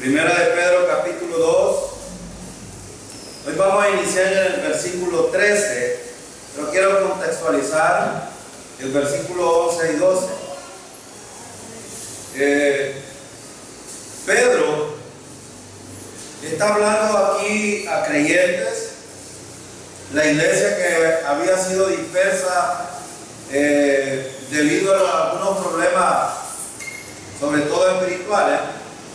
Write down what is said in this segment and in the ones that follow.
Primera de Pedro capítulo 2. Hoy vamos a iniciar en el versículo 13, pero quiero contextualizar el versículo 11 y 12. Pedro está hablando aquí a creyentes, la iglesia que había sido dispersa debido a algunos problemas, sobre todo espirituales,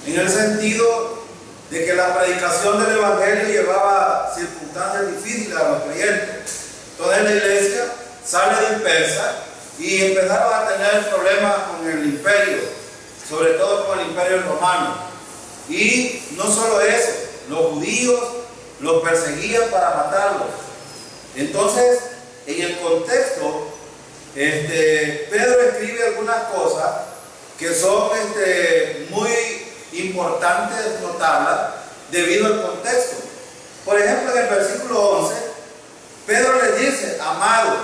en el sentido de que la predicación del evangelio llevaba circunstancias difíciles a los creyentes. Entonces la iglesia sale dispersa y empezaron a tener problemas con el imperio, sobre todo con el imperio romano. Y no solo eso, los judíos los perseguían para matarlos. Entonces, en el contexto, Pedro escribe algunas cosas que son muy importantes notarlas debido al contexto. Por ejemplo, en el versículo 11, Pedro les dice: amados,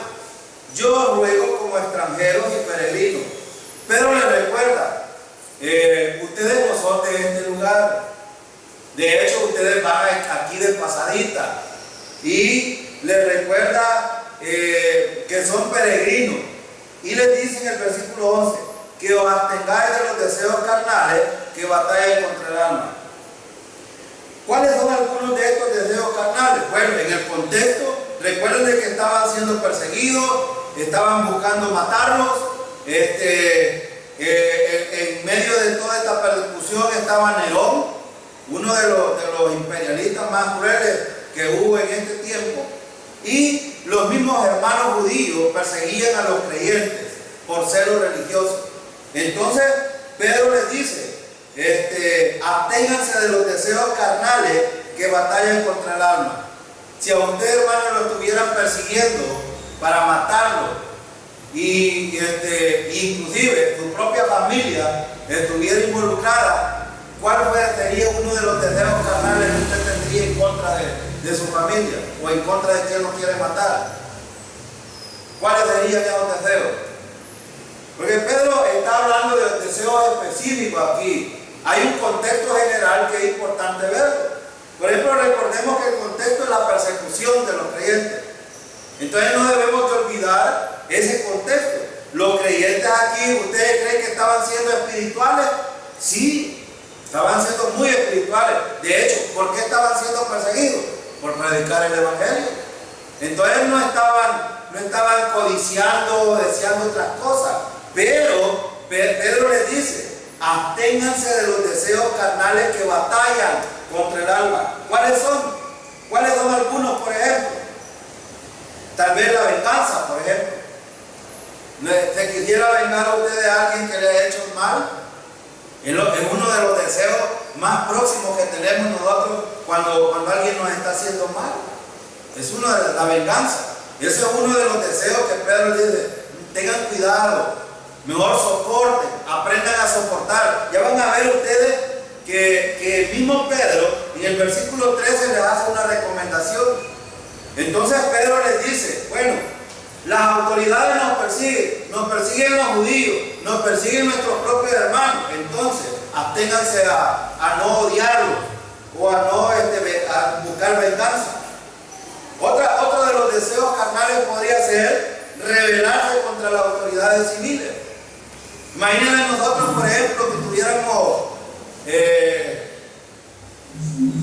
yo os ruego como extranjeros y peregrinos. Pedro les recuerda: ustedes no son de este lugar, de hecho ustedes van aquí de pasadita, y les recuerda que son peregrinos, y les dice en el versículo 11 que os abstengáis de los deseos carnales que batallan contra el alma. ¿Cuáles son algunos de estos deseos carnales? Bueno, en el contexto, recuerden de que estaban siendo perseguidos, estaban buscando matarlos, en medio de toda esta persecución estaba Nerón, uno de los imperialistas más crueles que hubo en este tiempo, y los mismos hermanos judíos perseguían a los creyentes por celo religioso. Entonces Pedro les dice: absténganse de los deseos carnales que batallan contra el alma. Si a usted, hermano, lo estuvieran persiguiendo para matarlo, y inclusive su propia familia estuviera involucrada, ¿cuál sería uno de los deseos carnales que usted tendría en contra de su familia, o en contra de quien lo quiere matar? ¿Cuáles serían esos deseos? Porque Pedro está hablando de deseos específicos aquí. Hay un contexto general que es importante ver. Por ejemplo, recordemos que el contexto es la persecución de los creyentes. Entonces no debemos de olvidar ese contexto. Los creyentes aquí, ¿ustedes creen que estaban siendo espirituales? Sí, estaban siendo muy espirituales. De hecho, ¿por qué estaban siendo perseguidos? Por predicar el evangelio. Entonces no estaban codiciando o deseando otras cosas. Pero Pedro les dice: absténganse de los deseos carnales que batallan contra el alma. ¿Cuáles son? ¿Cuáles son algunos, por ejemplo? Tal vez la venganza, por ejemplo. ¿Se quisiera vengar a usted de alguien que le ha hecho mal? Es uno de los deseos más próximos que tenemos nosotros cuando alguien nos está haciendo mal. Es uno de la venganza. Ese es uno de los deseos que Pedro dice: tengan cuidado, mejor soporten, aprendan a soportar. Ya van a ver ustedes que el mismo Pedro en el versículo 13 les hace una recomendación. Entonces Pedro les dice: bueno, las autoridades nos persiguen los judíos, nos persiguen nuestros propios hermanos. Entonces absténganse a no odiarlos o a no a buscar venganza. Otro de los deseos carnales podría ser rebelarse contra las autoridades civiles. Imagínense nosotros, por ejemplo, que tuviéramos,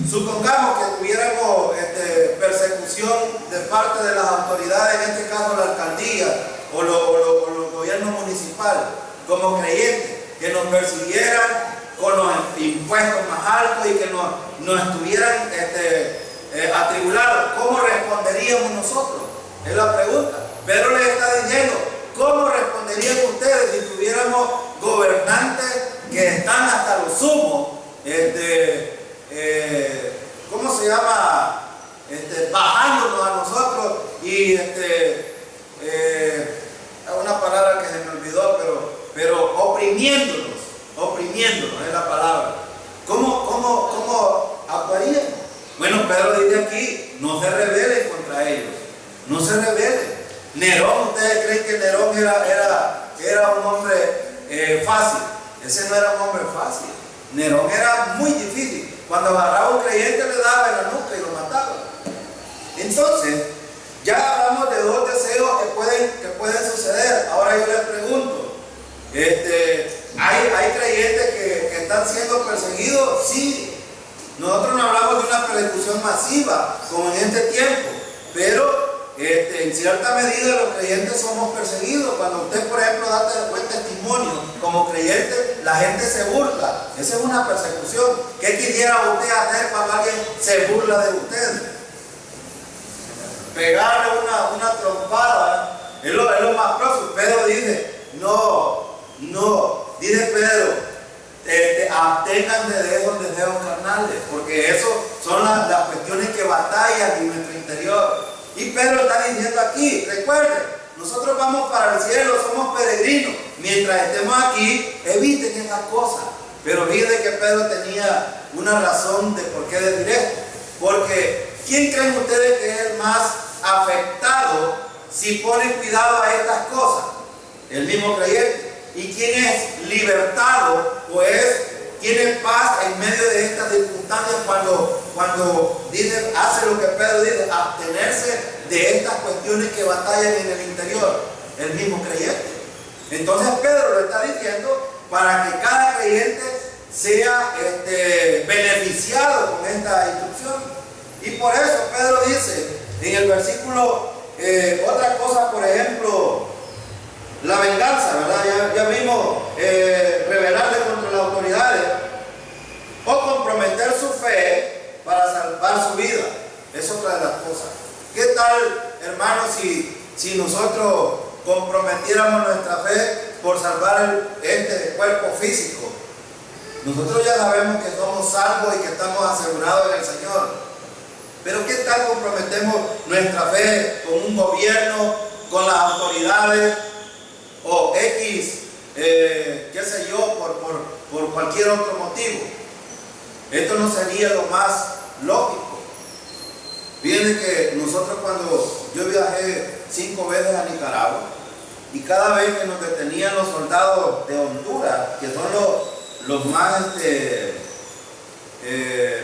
supongamos que tuviéramos persecución de parte de las autoridades, en este caso la alcaldía o los gobiernos municipales, como creyentes, que nos persiguieran con los impuestos más altos y que nos estuvieran atribulados. ¿Cómo responderíamos nosotros? Es la pregunta. Pedro les está diciendo: ¿cómo responderían ustedes si tuviéramos gobernantes que están hasta lo sumo, ¿cómo se llama? Bajándonos a nosotros y es una palabra que se me olvidó, pero oprimiéndonos es la palabra. ¿Cómo actuarían? Bueno, Pedro dice aquí: no se rebelen contra ellos, no se rebelen. Nerón, ¿ustedes creen que Nerón era un hombre fácil? Ese no era un hombre fácil. Nerón era muy difícil. Cuando agarraba a un creyente le daba en la nuca y lo mataba. Entonces, ya hablamos de dos deseos que pueden suceder. Ahora yo les pregunto, ¿hay creyentes que están siendo perseguidos? Sí. Nosotros no hablamos de una persecución masiva como en este tiempo, pero en cierta medida los creyentes somos perseguidos. Cuando usted, por ejemplo, da buen testimonio como creyente, la gente se burla. Esa es una persecución. ¿Qué quisiera usted hacer cuando alguien se burla de usted? Pegarle una trompada, es lo más próximo. Pedro dice, no, dice Pedro, absténganse de esos deseos carnales, porque eso son las cuestiones que batallan en nuestro interior. Y Pedro está diciendo aquí, recuerden, nosotros vamos para el cielo, somos peregrinos. Mientras estemos aquí, eviten esas cosas. Pero fíjense que Pedro tenía una razón de por qué decir esto. Porque, ¿quién creen ustedes que es el más afectado si pone cuidado a estas cosas? El mismo creyente. ¿Y quién es libertado? Pues tiene paz en medio de estas circunstancias cuando hace lo que Pedro dice, abstenerse de estas cuestiones que batallan en el interior. El mismo creyente. Entonces Pedro lo está diciendo para que cada creyente sea beneficiado con esta instrucción. Y por eso Pedro dice en el versículo, otra cosa, por ejemplo, la venganza, ¿verdad? Ya vimos rebelarse contra las autoridades o comprometer su fe para salvar su vida. Es otra de las cosas. ¿Qué tal, hermanos, si nosotros comprometiéramos nuestra fe por salvar este cuerpo físico? Nosotros ya sabemos que somos salvos y que estamos asegurados en el Señor. Pero ¿qué tal comprometemos nuestra fe con un gobierno, con las autoridades o X, qué sé yo, por cualquier otro motivo? Esto no sería lo más lógico. Fíjense que nosotros yo viajé 5 veces a Nicaragua y cada vez que nos detenían los soldados de Honduras, que son los más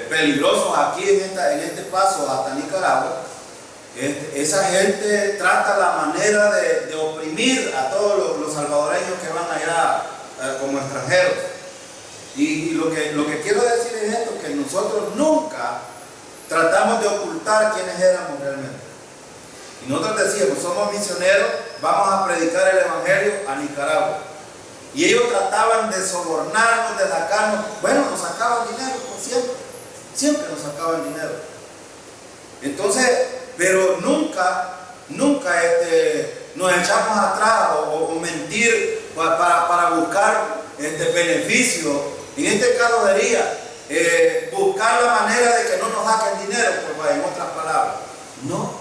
peligrosos aquí en este paso hasta Nicaragua, esa gente trata la manera de oprimir a todos los salvadoreños que van allá como extranjeros. Y lo que quiero decir es esto, que nosotros nunca tratamos de ocultar quiénes éramos realmente. Y nosotros decíamos, somos misioneros, vamos a predicar el evangelio a Nicaragua. Y ellos trataban de sobornarnos, de sacarnos. Bueno, nos sacaban dinero, por siempre nos sacaban dinero. Entonces, pero nunca nos echamos atrás o mentir para buscar beneficio. En este caso sería buscar la manera de que no nos saquen dinero, pues, en otras palabras. No.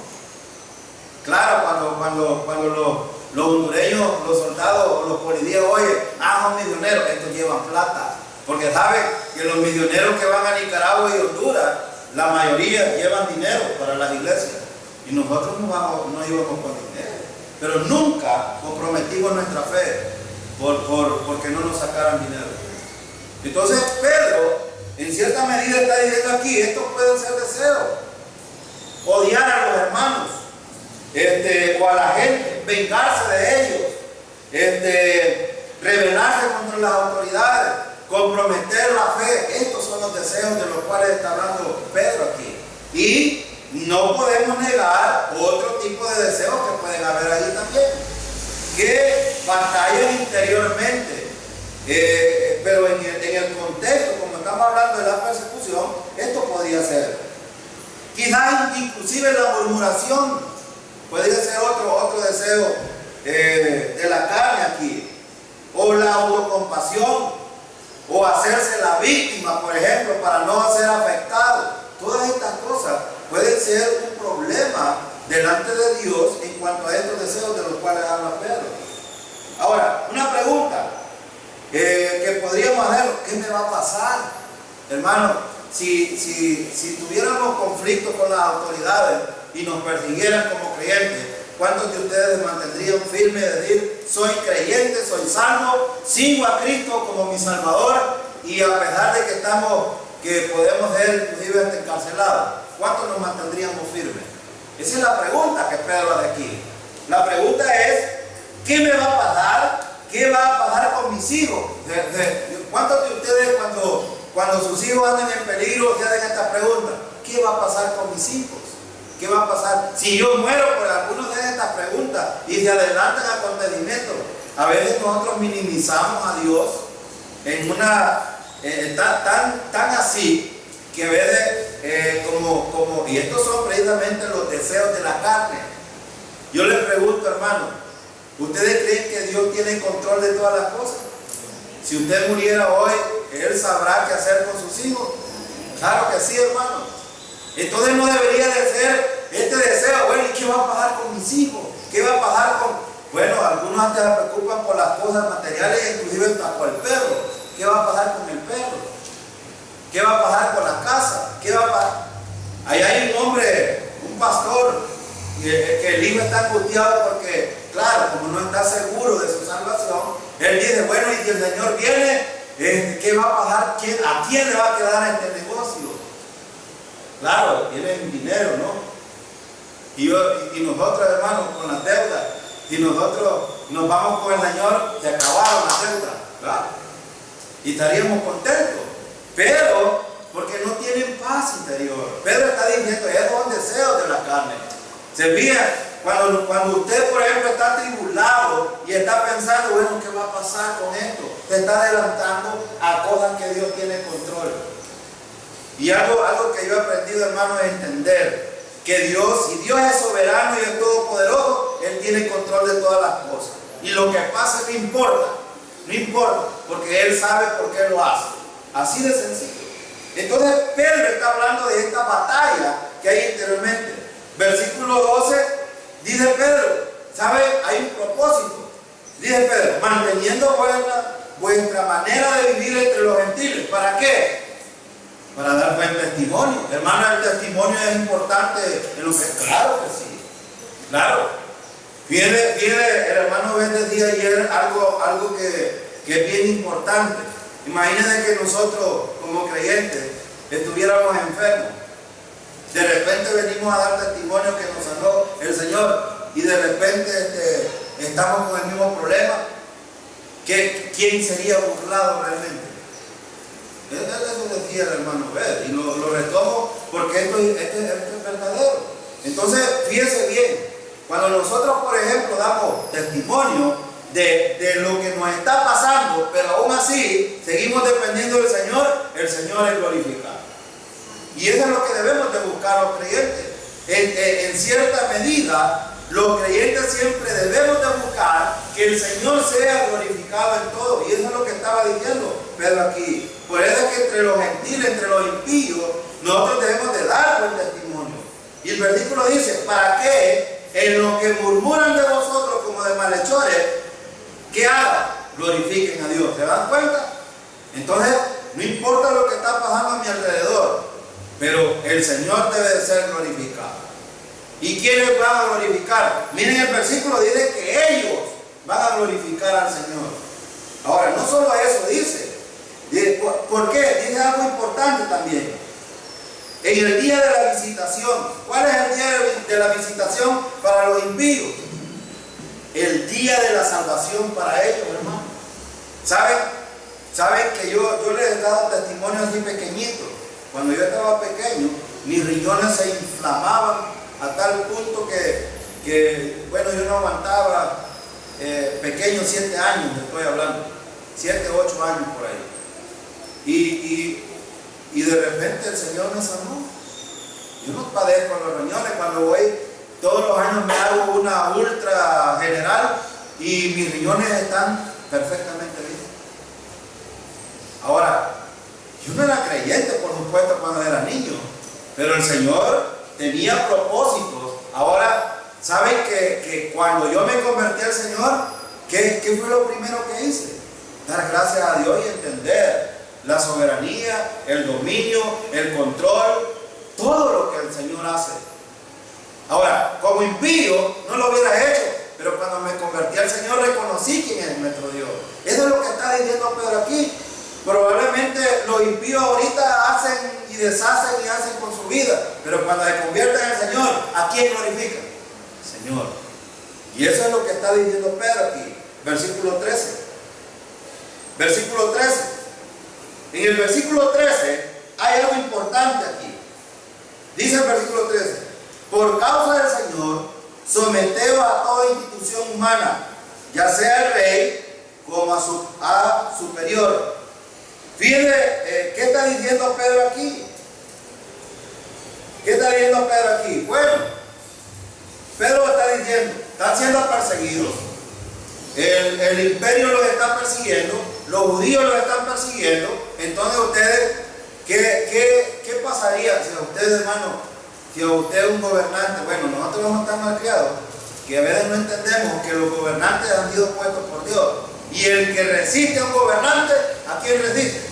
Claro, cuando los hondureños, los soldados, los policías, oye, son misioneros, estos llevan plata. Porque saben que los misioneros que van a Nicaragua y Honduras, la mayoría llevan dinero para las iglesias. Y nosotros no íbamos con dinero. Pero nunca comprometimos nuestra fe porque no nos sacaran dinero. Entonces Pedro, en cierta medida, está diciendo aquí, estos pueden ser deseos. Odiar a los hermanos, o a la gente, vengarse de ellos, rebelarse contra las autoridades, comprometer la fe. Estos son los deseos de los cuales está hablando Pedro aquí. Y no podemos negar otro tipo de deseos que pueden haber allí también, que batallan interiormente. Pero en el contexto, como estamos hablando de la persecución, esto podría ser. Quizás inclusive la murmuración podría ser otro deseo de la carne aquí. O la autocompasión, o hacerse la víctima, por ejemplo, para no ser afectado. Todas estas cosas pueden ser un problema delante de Dios en cuanto a estos deseos de los cuales habla Pedro. Ahora, una pregunta que podríamos hacer: ¿qué me va a pasar? Hermano, si tuviéramos conflicto con las autoridades y nos persiguieran como creyentes, ¿cuántos de ustedes mantendrían firme de decir, soy creyente, soy salvo, sigo a Cristo como mi Salvador y a pesar de que podemos ser inclusive hasta encarcelados, ¿cuánto nos mantendríamos firmes? Esa es la pregunta que Pedro hace aquí. La pregunta es, ¿qué me va a pasar? ¿Qué va a pasar con mis hijos? ¿Cuántos de ustedes cuando sus hijos andan en peligro se hacen esta pregunta? ¿Qué va a pasar con mis hijos? ¿Qué va a pasar? Si yo muero, pues algunos hacen esta pregunta y se adelantan acontecimientos. A veces nosotros minimizamos a Dios en una tan así que a veces y estos son precisamente los deseos de la carne. Yo les pregunto, hermano, ¿ustedes creen que Dios tiene control de todas las cosas? Si usted muriera hoy, Él sabrá qué hacer con sus hijos. Claro que sí, hermano. Entonces no debería de ser este deseo, bueno, ¿y qué va a pasar con mis hijos? ¿Qué va a pasar con...? Bueno, algunos hasta se preocupan por las cosas materiales, inclusive hasta por el perro. ¿Qué va a pasar con el perro? ¿Qué va a pasar con la casa? ¿Qué va a pasar? Ahí hay un hombre, un pastor, que el hijo está angustiado porque, claro, como no está seguro de su salvación, él dice, bueno, y si el Señor viene, ¿qué va a pasar? ¿A quién le va a quedar este negocio? Claro, tienen dinero, ¿no? Y nosotros, hermanos, con las deudas, si nosotros nos vamos con el Señor, se acabaron las deudas, ¿verdad? Y estaríamos contentos, pero porque no tienen paz interior. Pedro está diciendo, esos son deseos de la carne. Se fija, cuando usted, por ejemplo, está tribulado y está pensando, bueno, ¿qué va a pasar con esto? Se está adelantando a cosas que Dios tiene control. Y algo que yo he aprendido, hermano, es entender que Dios, si Dios es soberano y es todopoderoso, Él tiene control de todas las cosas. Y lo que pasa no importa, porque Él sabe por qué lo hace. Así de sencillo. Entonces Pedro está hablando de esta batalla que hay interiormente. Versículo 12, dice Pedro, ¿sabe? Hay un propósito. Dice Pedro, manteniendo vuestra manera de vivir entre los gentiles. ¿Para qué? Para dar buen testimonio. Hermano, el testimonio es importante en lo que... Claro que sí. Claro. Viene el hermano Ben decía ayer algo que es bien importante. Imagínense que nosotros, como creyentes, estuviéramos enfermos. De repente venimos a dar testimonio que nos sanó el Señor y de repente estamos con el mismo problema. ¿Quién sería burlado realmente? Eso decía el hermano Bed, y lo retomo porque esto es verdadero. Entonces, fíjense bien, cuando nosotros, por ejemplo, damos testimonio de lo que nos está pasando, pero aún así seguimos dependiendo del Señor, el Señor es glorificado. Y eso es lo que debemos de buscar los creyentes. En cierta medida, los creyentes siempre debemos de buscar que el Señor sea glorificado en todo. Y eso es lo que estaba diciendo Pedro aquí. Por eso es que entre los gentiles, entre los impíos, nosotros debemos de dar buen testimonio. Y el versículo dice, ¿para qué en lo que murmuran de vosotros como de malhechores, que hagan? Glorifiquen a Dios. ¿Se dan cuenta? Entonces, no importa lo que está pasando a mi alrededor, pero el Señor debe de ser glorificado. ¿Y quiénes van a glorificar? Miren el versículo, dice que ellos van a glorificar al Señor. Ahora, no solo eso dice. ¿Por qué? Dice algo importante también. En el día de la visitación. ¿Cuál es el día de la visitación para los impíos? El día de la salvación para ellos, hermano. ¿Saben que yo les he dado testimonio así pequeñito? Cuando yo estaba pequeño, mis riñones se inflamaban a tal punto que bueno, yo no aguantaba, pequeño, 7 años estoy hablando, 7, 8 años por ahí. Y de repente el Señor me sanó. Yo no padezco en los riñones. Cuando voy, todos los años me hago una ultra general y mis riñones están perfectamente bien. Ahora, yo no era creyente, por supuesto, cuando era niño, pero el Señor tenía propósitos. Ahora, ¿saben que cuando yo me convertí al Señor, qué fue lo primero que hice? Dar gracias a Dios y entender la soberanía, el dominio, el control, todo lo que el Señor hace. Ahora, como impío, no lo hubiera hecho, pero cuando me convertí al Señor, reconocí quién es nuestro Dios. Eso es lo que está diciendo Pedro aquí. Probablemente los impíos ahorita hacen y deshacen y hacen con su vida, pero cuando se convierten en el Señor, ¿a quién glorifican? Señor. Y eso es lo que está diciendo Pedro aquí, versículo 13. Versículo 13. En el versículo 13 hay algo importante aquí. Dice el versículo 13: por causa del Señor, someteos a toda institución humana, ya sea el rey como a superior. Fíjense, ¿qué está diciendo Pedro aquí? ¿Qué está diciendo Pedro aquí? Bueno, Pedro está diciendo, están siendo perseguidos, el imperio los está persiguiendo, los judíos los están persiguiendo. Entonces ustedes, ¿qué pasaría si a ustedes, hermano, si a usted es un gobernante? Bueno, nosotros vamos a estar mal criados, que a veces no entendemos que los gobernantes han sido puestos por Dios, y el que resiste a un gobernante, ¿a quién resiste?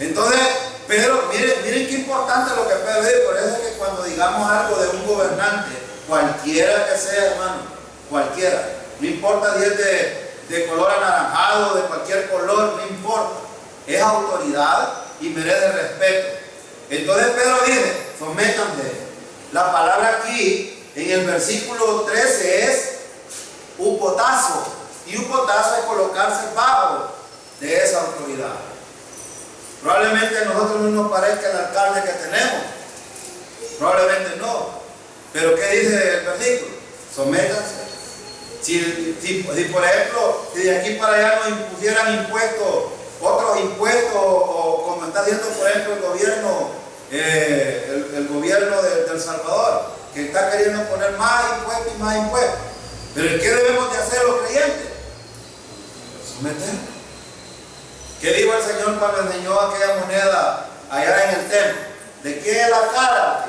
Entonces, Pedro, miren qué importante lo que Pedro dice. Por eso es que cuando digamos algo de un gobernante, cualquiera que sea, hermano, cualquiera, no importa si es de color anaranjado, de cualquier color, no importa, es autoridad y merece respeto. Entonces Pedro dice, sométanse. La palabra aquí en el versículo 13 es upotazo, y upotazo es colocarse bajo de esa autoridad. Probablemente a nosotros no nos parezca el alcalde que tenemos, probablemente no, pero ¿qué dice el versículo? Sométanse. Si por ejemplo, si de aquí para allá nos impusieran impuestos, otros impuestos, o como está haciendo por ejemplo el gobierno, el gobierno de El Salvador, que está queriendo poner más impuestos y más impuestos. Pero ¿qué debemos de hacer los creyentes? Someternos. ¿Qué dijo el Señor cuando enseñó aquella moneda allá en el templo? ¿De qué es la cara?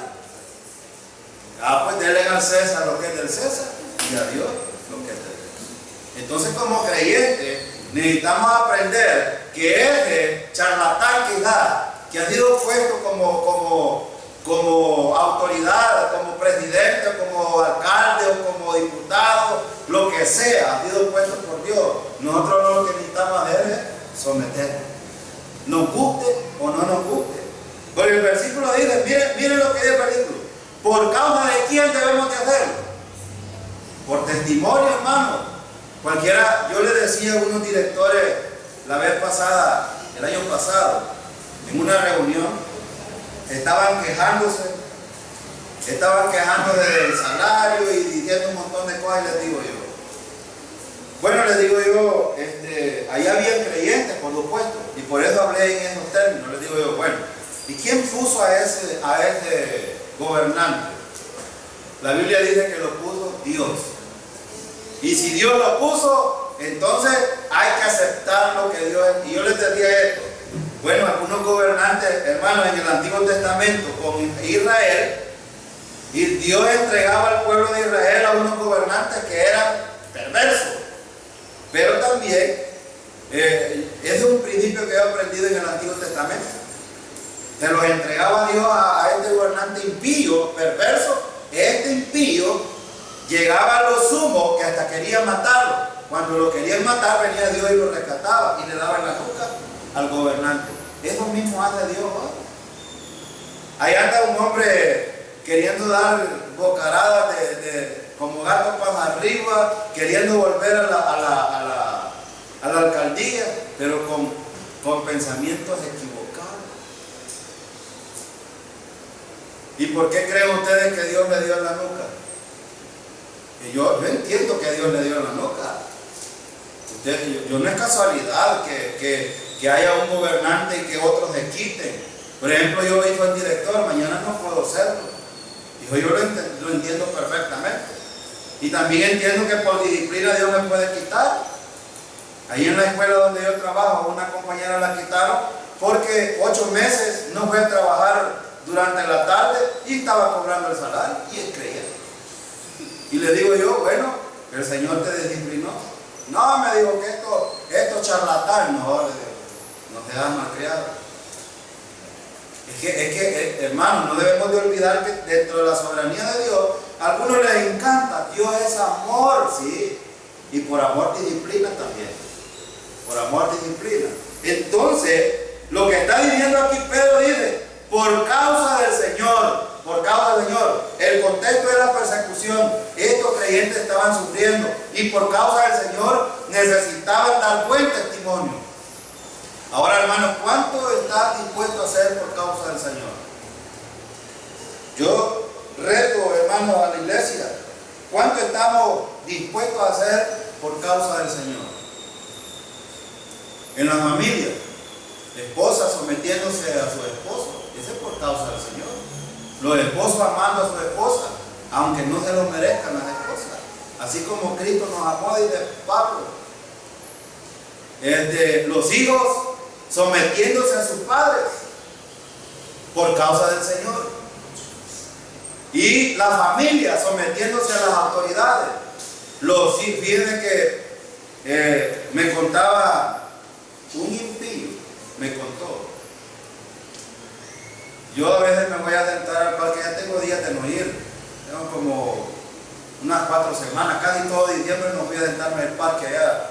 Pues denle al César lo que es del César y a Dios lo que es de Dios. Entonces, como creyentes, necesitamos aprender que ese charlatán que ha sido puesto como autoridad, como presidente, como alcalde o como diputado, lo que sea, ha sido puesto por Dios. Nosotros lo que necesitamos hacer es someternos, nos guste o no nos guste. Porque el versículo dice, miren lo que dice el versículo: ¿por causa de quién debemos de hacerlo? Por testimonio, hermano. Cualquiera, yo le decía a unos directores la vez pasada, el año pasado, en una reunión, estaban quejándose del salario y diciendo un montón de cosas, y les digo yo, bueno, les digo yo, ahí había creyentes, por supuesto, y por eso hablé en esos términos. Les digo yo, bueno, ¿y quién puso a ese gobernante? La Biblia dice que lo puso Dios. Y si Dios lo puso, entonces hay que aceptar lo que Dios es. Y yo les decía esto, bueno, algunos gobernantes, hermanos, en el Antiguo Testamento con Israel, y Dios entregaba al pueblo de Israel a unos gobernantes que eran perversos. Pero también, ese es un principio que he aprendido en el Antiguo Testamento. Se los entregaba Dios a este gobernante impío, perverso. Este impío llegaba a lo sumo que hasta quería matarlo. Cuando lo querían matar, venía Dios y lo rescataba y le daba en la nuca al gobernante. Eso mismo hace Dios hoy. Ahí anda un hombre queriendo dar bocaradas como gato para arriba, queriendo volver a la alcaldía, pero con pensamientos equivocados. ¿Y por qué creen ustedes que Dios le dio en la nuca? Y yo entiendo que Dios le dio en la nuca. Yo no es casualidad que haya un gobernante y que otros se quiten. Por ejemplo, yo soy el director, mañana no puedo serlo. Dijo, yo lo entiendo perfectamente. Y también entiendo que por disciplina Dios me puede quitar. Ahí en la escuela donde yo trabajo, una compañera la quitaron porque 8 meses no fue a trabajar durante la tarde y estaba cobrando el salario y es creyente. Y le digo yo, bueno, el Señor te disciplinó. No, me dijo que estos charlatanes, no te dan malcriado. Es que, hermanos, no debemos de olvidar que dentro de la soberanía de Dios, a algunos les encanta. Dios es amor, sí. Y por amor disciplina también. Por amor disciplina. Entonces, lo que está diciendo aquí Pedro dice, por causa del Señor, por causa del Señor. El contexto de la persecución, estos creyentes estaban sufriendo y por causa del Señor necesitaban dar buen testimonio. Ahora, hermano, ¿cuánto estás dispuesto a hacer por causa del Señor? Yo reto, hermanos, a la iglesia, ¿cuánto estamos dispuestos a hacer por causa del Señor? En la familia, esposa sometiéndose a su esposo, ese es por causa del Señor. Los esposos amando a su esposa, aunque no se lo merezcan las esposas, así como Cristo nos amó, dice Pablo. Los hijos sometiéndose a sus padres por causa del Señor. Y la familia sometiéndose a las autoridades. Fíjense que me contaba un impío, me contó. Yo a veces me voy a sentar al parque, ya tengo días de no ir, tengo como unas 4 semanas, casi todo diciembre no fui a sentarme en el parque allá.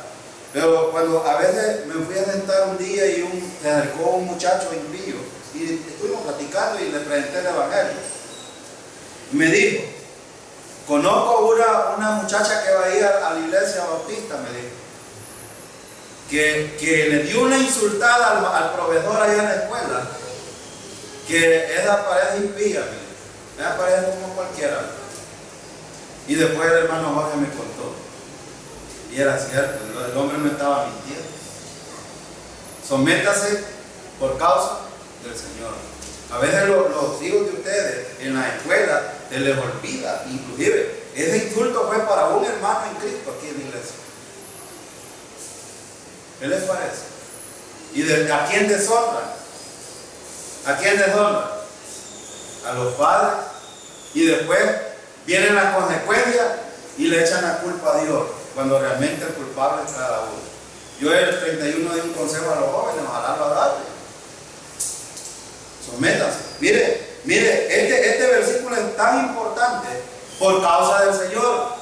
Pero cuando a veces me fui a sentar un día y se acercó un muchacho impío y estuvimos platicando y le presenté el evangelio. Me dijo, conozco una muchacha que va a ir a la iglesia bautista, me dijo, que le dio una insultada al proveedor allá en la escuela, que esa parece impía, esa parece como cualquiera. Y después el hermano Jorge me contó, y era cierto, el hombre me estaba mintiendo. Sométase por causa del Señor. A veces los hijos de ustedes en la escuela se les olvida, inclusive ese insulto fue para un hermano en Cristo aquí en la iglesia. ¿Qué les parece? ¿Y a quién deshonra? ¿A quién deshonra? A los padres. Y después vienen las consecuencias y le echan la culpa a Dios, cuando realmente el culpable es cada uno. Yo el 31 di un consejo a los jóvenes, ojalá lo darle. Sométanse. Mire, este versículo es tan importante por causa del Señor.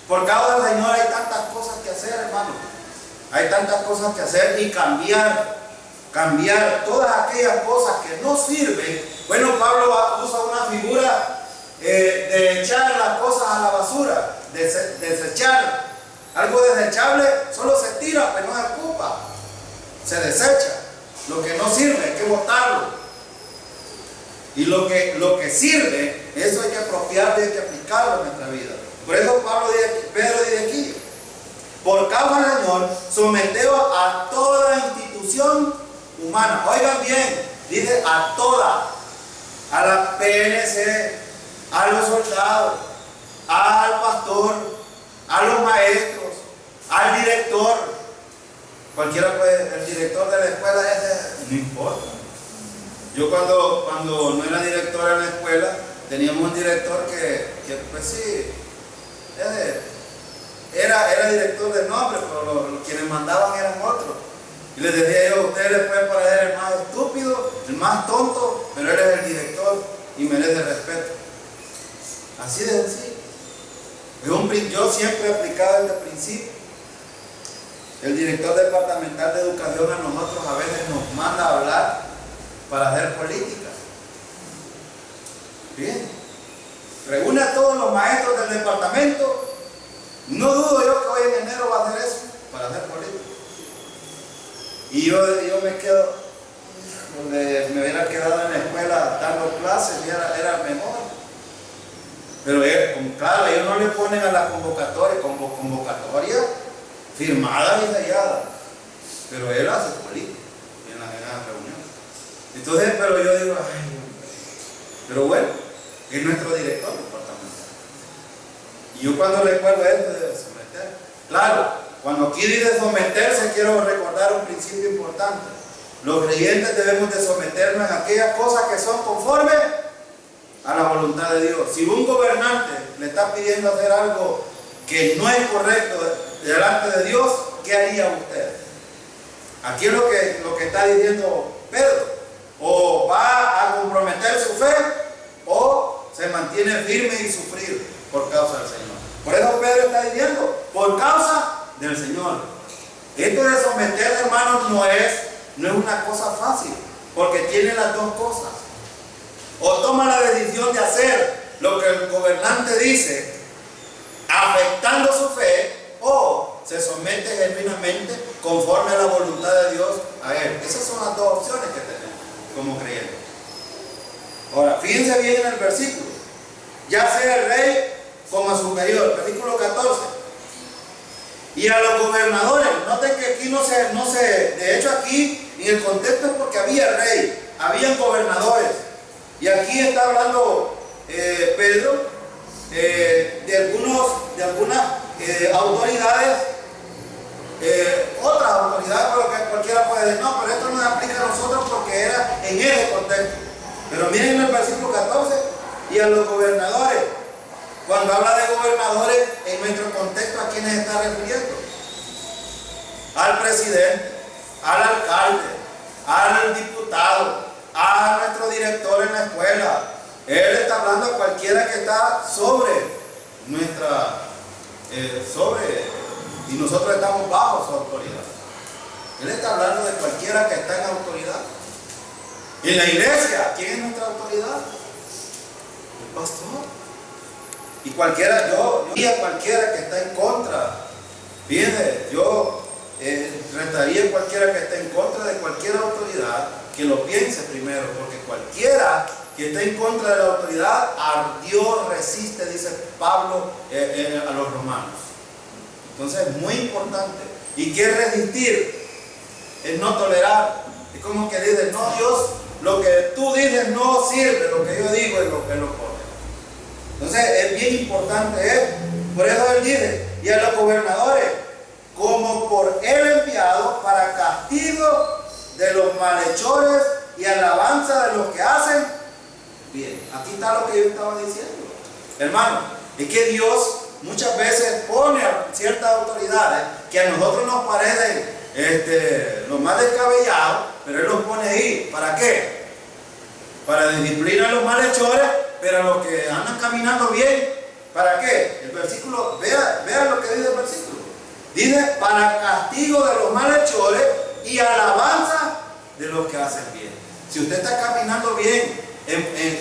Por causa del Señor hay tantas cosas que hacer, hermano. Hay tantas cosas que hacer y cambiar todas aquellas cosas que no sirven. Bueno, Pablo usa una figura de echar las cosas a la basura, desechar. Algo desechable solo se tira, pero no se ocupa, se desecha. Lo que no sirve hay que botarlo. Y lo que sirve, eso hay que apropiarlo y hay que aplicarlo en nuestra vida. Por eso Pedro dice aquí, por causa del Señor, someteos a toda institución humana. Oigan bien, dice a toda, a la PNC, a los soldados, al pastor, a los maestros, al director. Cualquiera puede, el director de la escuela no importa. Yo cuando no era director en la escuela, teníamos un director que pues sí, era director de nombre, pero quienes mandaban eran otros. Y les decía yo, ustedes les pueden parecer el más estúpido, el más tonto, pero él es el director y merece respeto. Así de sencillo. Yo siempre he aplicado este principio. El director departamental de educación a nosotros a veces nos manda a hablar para hacer política. Bien. Reúne a todos los maestros del departamento. No dudo yo que hoy en enero va a hacer eso, para hacer política. Y yo me quedo, donde me hubiera quedado en la escuela dando clases, y era mejor. Pero claro, ellos no le ponen a la convocatoria firmada y sellada. Pero él hace política en las reuniones. Entonces, pero yo digo, pero bueno, es nuestro director departamental. Y yo cuando recuerdo esto de someter, claro, cuando aquí dice someterse, quiero recordar un principio importante. Los creyentes debemos de someternos en aquellas cosas que son conformes a la voluntad de Dios. Si un gobernante le está pidiendo hacer algo que no es correcto delante de Dios, ¿qué haría usted? Aquí es lo que está diciendo Pedro. O va a comprometer su fe, o se mantiene firme y sufrir por causa del Señor. Por eso Pedro está diciendo, por causa del Señor. Esto de someter, hermanos, no es una cosa fácil, porque tiene las dos cosas. O toma la decisión de hacer lo que el gobernante dice, afectando su fe, o se somete genuinamente conforme a la voluntad de Dios a él. Esas son las dos opciones que tenemos como creyentes. Ahora, fíjense bien en el versículo. Ya sea el rey como superior, versículo 14. Y a los gobernadores, noten que aquí no se, de hecho aquí en el contexto es porque había rey, habían gobernadores. Y aquí está hablando Pedro de algunas autoridades, otras autoridades, pero que cualquiera puede decir, no, pero esto no se aplica a nosotros porque era en ese contexto. Pero miren en el versículo 14, y a los gobernadores. Cuando habla de gobernadores, en nuestro contexto, ¿a quiénes está refiriendo? Al presidente, al alcalde, al diputado, a nuestro director en la escuela. Él está hablando a cualquiera que está sobre y nosotros estamos bajo su autoridad. Él está hablando de cualquiera que está en autoridad. En la iglesia, ¿quién es nuestra autoridad? El pastor. Y cualquiera, yo y a cualquiera que está en contra, fíjense, yo retaría a cualquiera que esté en contra de cualquier autoridad, que lo piense primero, porque cualquiera que esté en contra de la autoridad, a Dios resiste, dice Pablo a los romanos. Entonces es muy importante. ¿Y qué es resistir? Es no tolerar. Es como que dice, no, Dios, lo que tú dices no sirve, lo que yo digo es lo correcto. Entonces es bien importante, por eso él dice, y a los gobernadores, como por él enviado para castigo de los malhechores y alabanza de los que hacen bien. Aquí está lo que yo estaba diciendo, hermano, es que Dios muchas veces pone a ciertas autoridades que a nosotros nos parecen los más descabellados, pero Él los pone ahí, ¿para qué? Para disciplinar a los malhechores, pero a los que andan caminando bien, ¿para qué? El versículo, vea lo que dice el versículo. Dice, para castigo de los malhechores y alabanza de los que hacen bien. Si usted está caminando bien,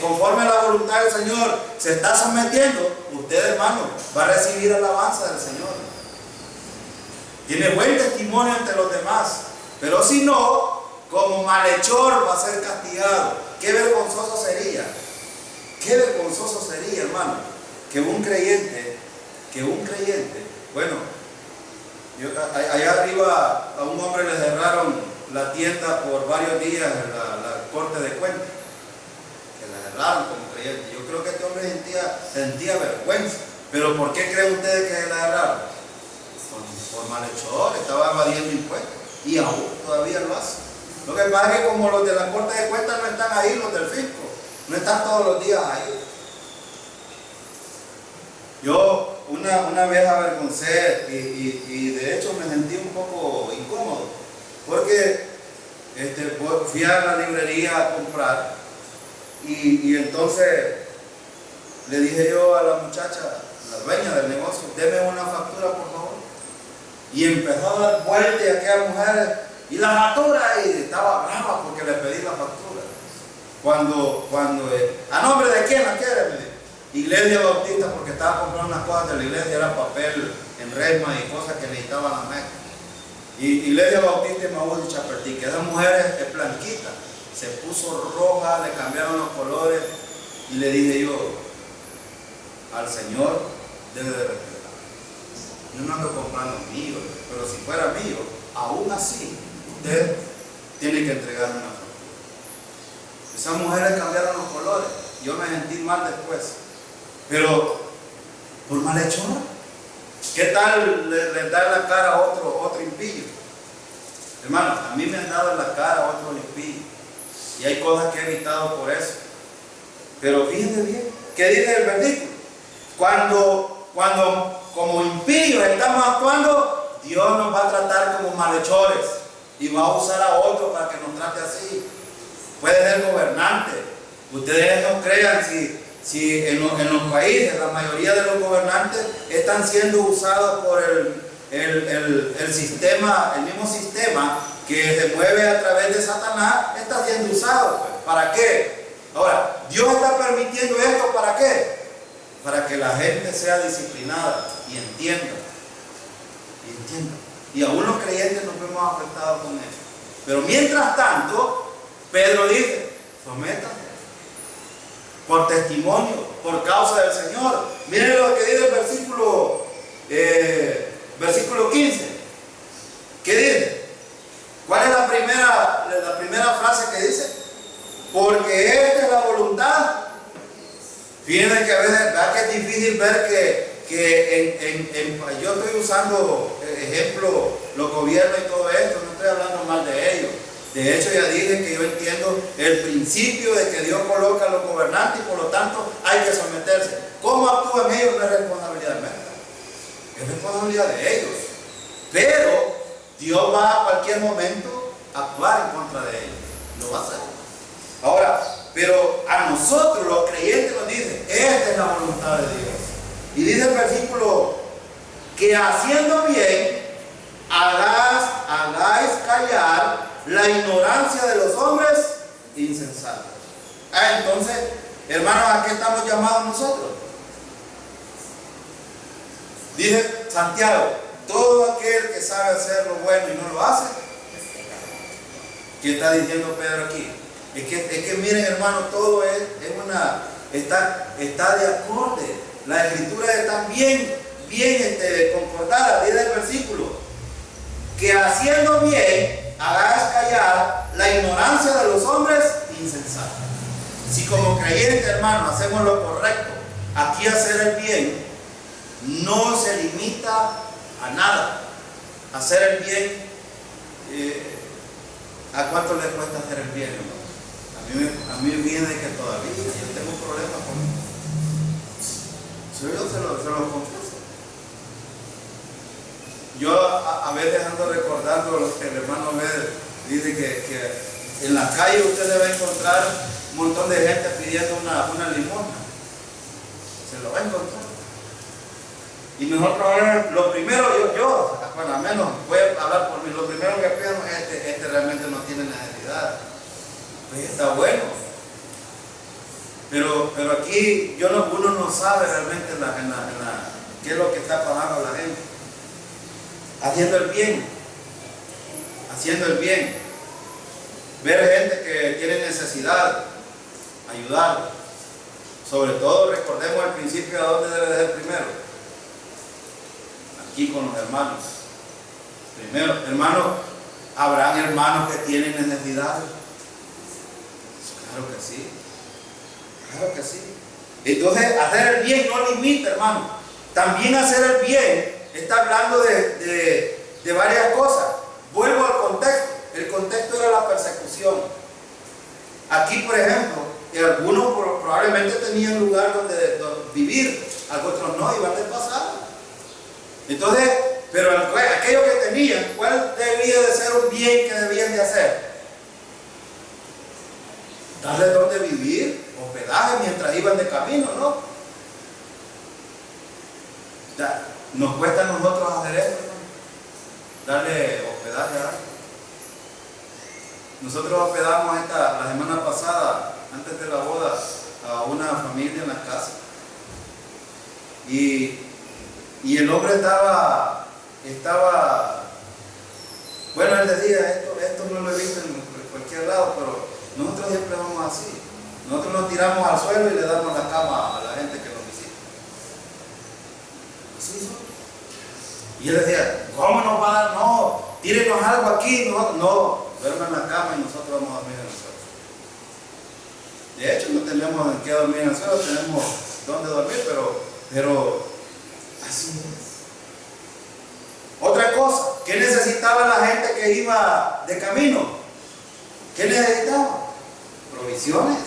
conforme a la voluntad del Señor, se está sometiendo, usted, hermano, va a recibir alabanza del Señor. Tiene buen testimonio ante los demás, pero si no, como malhechor va a ser castigado. Qué vergonzoso sería, hermano, que un creyente, bueno, allá arriba a un hombre le cerraron la tienda por varios días en la corte de cuentas, que le cerraron como creyente. Yo creo que este hombre sentía vergüenza, pero ¿por qué creen ustedes que le cerraron? Por malhechor, estaba evadiendo impuestos y aún todavía lo hace. Lo que pasa es que como los de la corte de cuentas no están ahí, los del fisco, no están todos los días ahí. Yo una vez avergoncé y de hecho me sentí un poco incómodo, porque fui a la librería a comprar y entonces le dije yo a la muchacha, la dueña del negocio, deme una factura por favor. Y empezó a dar vueltas a aquella mujer, y la factura, y estaba brava porque le pedí la factura. Cuando ¿a nombre de quién la quiere? Me dijo. Iglesia Bautista, porque estaba comprando unas cosas de la iglesia, era papel en resma y cosas que necesitaban la mezcla. Y Iglesia Bautista y Maús de Chapertí, que esa mujer es blanquita, se puso roja, le cambiaron los colores, y le dije yo, al Señor debe de respetar. Yo no ando comprando mío, pero si fuera mío, aún así, usted tiene que entregarme una factura. Esas mujeres cambiaron los colores, yo me sentí mal después, pero por malhechor. ¿Qué tal le da la cara a otro impío? Hermano, a mí me han dado en la cara a otro impío, y hay cosas que he evitado por eso. Pero fíjense bien, ¿qué dice el versículo? Cuando como impíos estamos actuando, Dios nos va a tratar como malhechores y va a usar a otros para que nos trate así. Puede ser gobernante. Ustedes no crean si en los países la mayoría de los gobernantes están siendo usados por el sistema, el mismo sistema que se mueve a través de Satanás, está siendo usado. Pues. ¿Para qué? Ahora, Dios está permitiendo esto, ¿para qué? Para que la gente sea disciplinada y entienda. Y aún los creyentes nos vemos afectados con eso. Pero mientras tanto, Pedro dice, sométanse por testimonio, por causa del Señor. Miren lo que dice el versículo 15. ¿Qué dice? ¿Cuál es la primera frase que dice? Porque esta es la voluntad. Fíjense que a veces, ¿verdad que es difícil ver que yo estoy usando ejemplo, los gobiernos y todo esto, no estoy hablando mal de ellos. De hecho, ya dije que yo entiendo el principio de que Dios coloca a los gobernantes y por lo tanto hay que someterse. ¿Cómo actúan ellos? No es responsabilidad mía, es responsabilidad de ellos. Pero Dios va a cualquier momento a actuar en contra de ellos. Lo va a hacer. Ahora, pero a nosotros los creyentes nos dicen, esta es la voluntad de Dios. Y dice el versículo, que haciendo bien, hagáis callar la ignorancia de los hombres insensatos. Entonces, hermanos, ¿a qué estamos llamados nosotros? Dice Santiago, todo aquel que sabe hacer lo bueno y no lo hace. ¿Qué está diciendo Pedro aquí? Es que miren, hermanos, todo está de acorde. Las escrituras están bien concordadas. Dice el versículo, que haciendo bien, hagáis callar la ignorancia de los hombres insensatos. Si como creyentes, hermanos, hacemos lo correcto, aquí hacer el bien no se limita a nada. Hacer el bien, ¿a cuánto le cuesta hacer el bien, hermano? A mí me viene que todavía yo tengo problemas con eso. Yo se lo confieso. Yo a veces ando recordando lo que el hermano dice que en la calle usted debe encontrar un montón de gente pidiendo una limosna. Se lo va a encontrar. Y nosotros, lo primero, yo, bueno, al menos voy a hablar por mí, lo primero que pienso es este realmente no tiene necesidad. Pues está bueno. Pero aquí uno no sabe realmente qué es lo que está pasando la gente. Haciendo el bien. Ver gente que tiene necesidad, ayudarla. Sobre todo recordemos al principio a dónde debe de ser primero. Aquí con los hermanos. Primero, hermanos, habrán hermanos que tienen necesidad. Claro que sí. Claro que sí. Entonces, hacer el bien no limita, hermano. También hacer el bien está hablando de varias cosas. Vuelvo al contexto. El contexto era la persecución. Aquí, por ejemplo, algunos probablemente tenían lugar donde vivir, otros no, iban de pasada. Entonces, pero aquellos que tenían, ¿cuál debía de ser un bien que debían de hacer? Darle donde vivir, hospedaje mientras iban de camino, ¿no? Nos cuesta a nosotros hacer eso, ¿no? Darle hospedaje a alguien. Nosotros hospedamos la semana pasada, antes de la boda, a una familia en la casa. Y el hombre estaba, bueno, él decía, esto no lo he visto en cualquier lado, pero nosotros siempre vamos así. Nosotros nos tiramos al suelo y le damos la cama a la gente que nos visita. Así son. Y él decía, ¿cómo nos va a dar? No, tírenos algo aquí. No, duerman en la cama y nosotros vamos a dormir en el suelo. De hecho, no tenemos en qué dormir en el suelo, tenemos dónde dormir, pero así es. Otra cosa, ¿qué necesitaba la gente que iba de camino? ¿Qué necesitaba? Provisiones.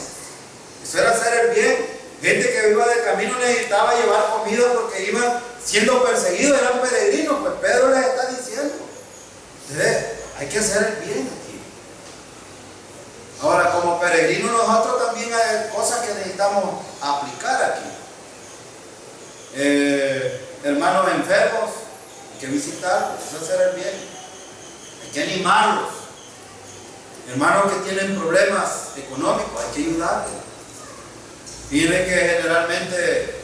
Eso era hacer el bien. Gente que iba de camino necesitaba llevar comida porque iban siendo perseguidos, eran peregrinos. Pues Pedro les está diciendo, hay que hacer el bien aquí. Ahora, como peregrinos nosotros también hay cosas que necesitamos aplicar aquí. Hermanos enfermos, hay que visitarlos, eso es hacer el bien. Hay que animarlos. Hermanos que tienen problemas económicos, hay que ayudarles. Miren que generalmente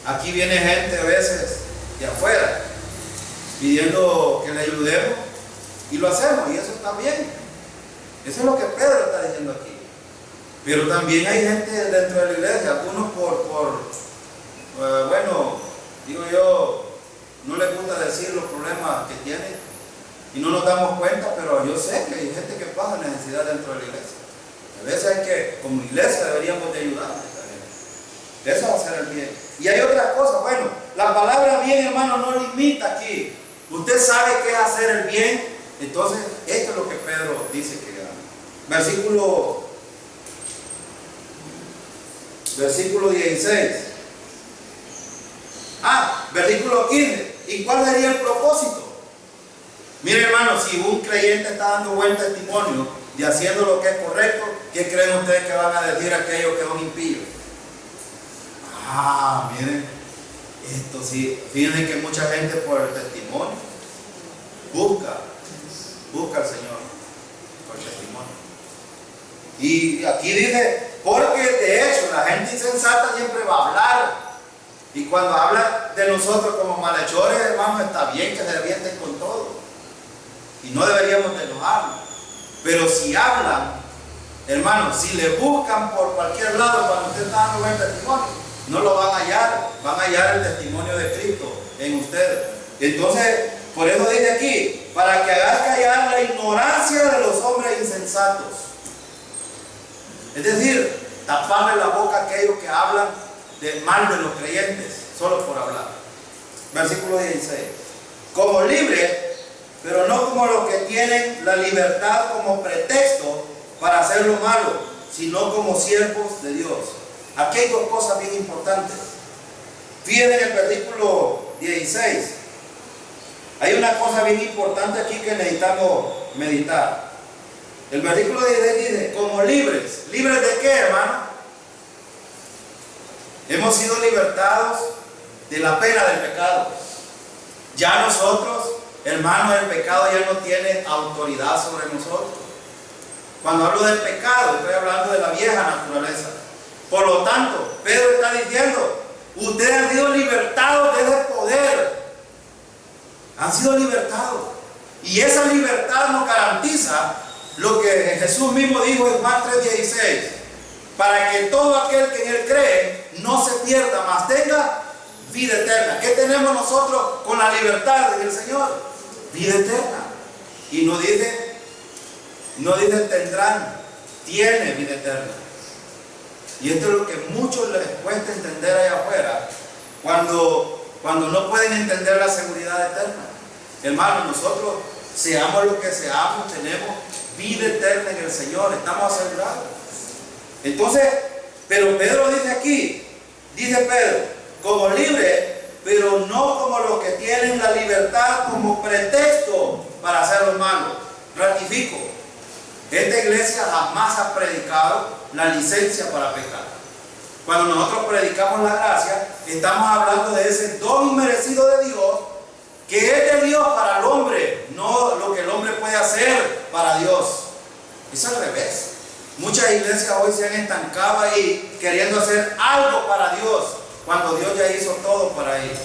aquí viene gente a veces de afuera pidiendo que le ayudemos y lo hacemos, y eso está bien. Eso es lo que Pedro está diciendo aquí. Pero también hay gente dentro de la iglesia, algunos bueno, digo yo, no les gusta decir los problemas que tienen y no nos damos cuenta, pero yo sé que hay gente que pasa necesidad dentro de la iglesia. A veces hay que, como iglesia, deberíamos de ayudar a esta gente. Eso va a ser el bien. Y hay otras cosas. Bueno, la palabra bien, hermano, no limita aquí. Usted sabe qué es hacer el bien. Entonces, esto es lo que Pedro dice que haga. Versículo 16. Versículo 15. ¿Y cuál sería el propósito? Mire, hermano, si un creyente está dando buen testimonio de haciendo lo que es correcto, ¿qué creen ustedes que van a decir aquellos que son impíos? Miren, esto sí, fíjense que mucha gente por el testimonio busca al Señor por el testimonio. Y aquí dice, porque de hecho la gente insensata siempre va a hablar. Y cuando habla de nosotros como malhechores, hermano, está bien que se revienten con todo. Y no deberíamos de enojarnos. Pero si hablan, hermano, si le buscan por cualquier lado cuando usted está dando buen testimonio, no lo van a hallar. Van a hallar el testimonio de Cristo en ustedes. Entonces, por eso dice aquí, para que hagas callar la ignorancia de los hombres insensatos. Es decir, taparle la boca a aquellos que hablan de mal de los creyentes, solo por hablar. Versículo 16. Como libres, pero no como los que tienen la libertad como pretexto para hacer lo malo, sino como siervos de Dios. Aquí hay dos cosas bien importantes. Fíjense en el versículo 16. Hay una cosa bien importante aquí que necesitamos meditar. El versículo 16 dice, como libres. ¿Libres de qué, hermano? Hemos sido libertados de la pena del pecado. Ya nosotros, hermanos, el pecado ya no tiene autoridad sobre nosotros. Cuando hablo del pecado, estoy hablando de la vieja naturaleza. Por lo tanto, Pedro está diciendo, ustedes han sido libertados de ese poder. Han sido libertados. Y esa libertad nos garantiza lo que Jesús mismo dijo en Juan 3:16. Para que todo aquel que en Él cree no se pierda, mas tenga vida eterna. ¿Qué tenemos nosotros con la libertad del Señor? Vida eterna. Y no dice tendrán, tiene vida eterna. Y esto es lo que muchos les cuesta entender allá afuera, cuando no pueden entender la seguridad eterna. Hermanos, nosotros, seamos lo que seamos, tenemos vida eterna en el Señor, estamos asegurados. Entonces, pero Pedro dice aquí, dice Pedro, como libre, pero no como los que tienen la libertad como pretexto para hacer lo malo. Ratifico, esta iglesia jamás ha predicado la licencia para pecar. Cuando nosotros predicamos la gracia, estamos hablando de ese don inmerecido de Dios, que es de Dios para el hombre, no lo que el hombre puede hacer para Dios. Es al revés. Muchas iglesias hoy se han estancado ahí queriendo hacer algo para Dios, cuando Dios ya hizo todo para ellos.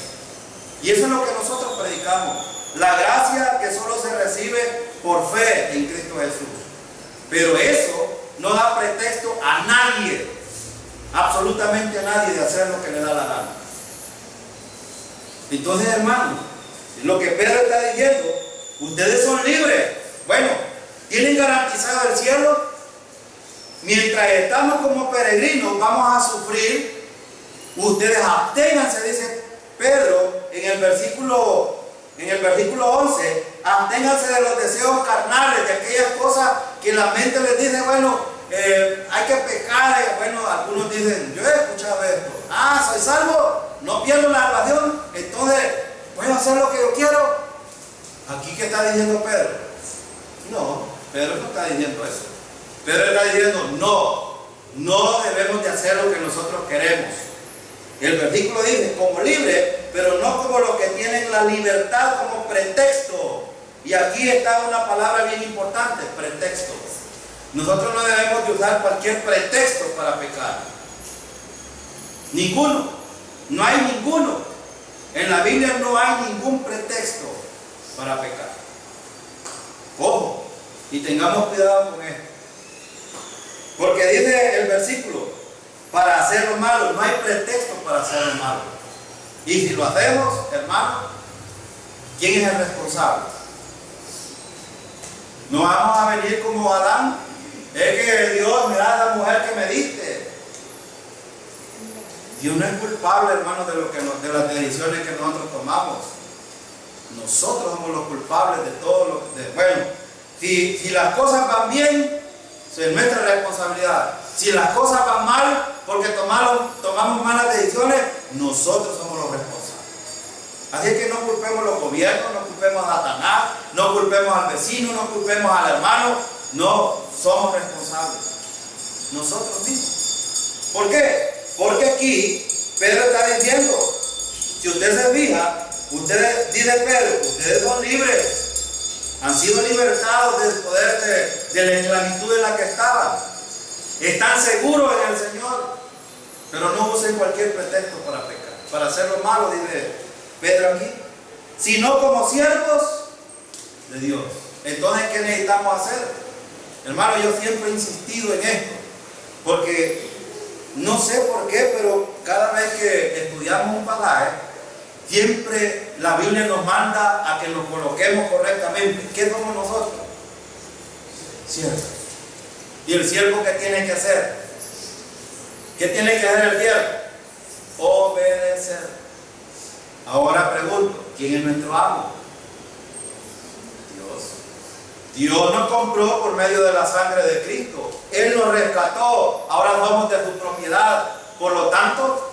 Y eso es lo que nosotros predicamos. La gracia que solo se recibe por fe en Cristo Jesús. Pero eso no da pretexto a nadie, absolutamente a nadie, de hacer lo que le da la gana. Entonces, hermanos, lo que Pedro está diciendo, ustedes son libres. Bueno, tienen garantizado el cielo. Mientras estamos como peregrinos, vamos a sufrir. Ustedes absténganse, dice Pedro en el versículo 11, absténganse de los deseos carnales, de aquellas cosas que la mente les dice, bueno, hay que pecar. Bueno, algunos dicen, yo he escuchado esto, soy salvo, no pierdo la salvación, entonces puedo hacer lo que yo quiero. Aquí, ¿qué está diciendo Pedro? No, Pedro no está diciendo eso. Pedro está diciendo, no debemos de hacer lo que nosotros queremos. El versículo dice, como libre, pero no como los que tienen la libertad como pretexto. Y aquí está una palabra bien importante, pretexto. Nosotros no debemos de usar cualquier pretexto para pecar. Ninguno. No hay ninguno. En la Biblia no hay ningún pretexto para pecar. Ojo, y tengamos cuidado con esto. Porque dice el versículo, para hacer lo malo, no hay pretexto para hacer lo malo. Y si lo hacemos, hermano, ¿quién es el responsable? No vamos a venir como Adán. Es que Dios, mira a la mujer que me diste. Dios no es culpable, hermano, de las decisiones que nosotros tomamos. Nosotros somos los culpables de todo lo que... Bueno, si las cosas van bien, es nuestra responsabilidad. Si las cosas van mal, porque tomamos malas decisiones, nosotros somos los responsables. Así es que no culpemos a los gobiernos, no culpemos a Satanás, no culpemos al vecino, no culpemos al hermano. No somos responsables. Nosotros mismos. ¿Por qué? Porque aquí Pedro está diciendo, si usted se fija, dice Pedro, ustedes son libres. Han sido libertados del poder de la esclavitud en la que estaban. Están seguros en el Señor. Pero no usen cualquier pretexto para pecar, para hacer lo malo, dice Pedro aquí. Sino como siervos de Dios. Entonces, ¿qué necesitamos hacer? Hermano, yo siempre he insistido en esto. Porque no sé por qué, pero cada vez que estudiamos un pasaje, siempre la Biblia nos manda a que nos coloquemos correctamente. ¿Qué somos nosotros? Siervos. ¿Y el siervo qué tiene que hacer? ¿Qué tiene que hacer el siervo? Obedecer. Ahora pregunto, ¿quién es nuestro amo? Dios. Dios nos compró por medio de la sangre de Cristo. Él nos rescató. Ahora somos de su propiedad. Por lo tanto,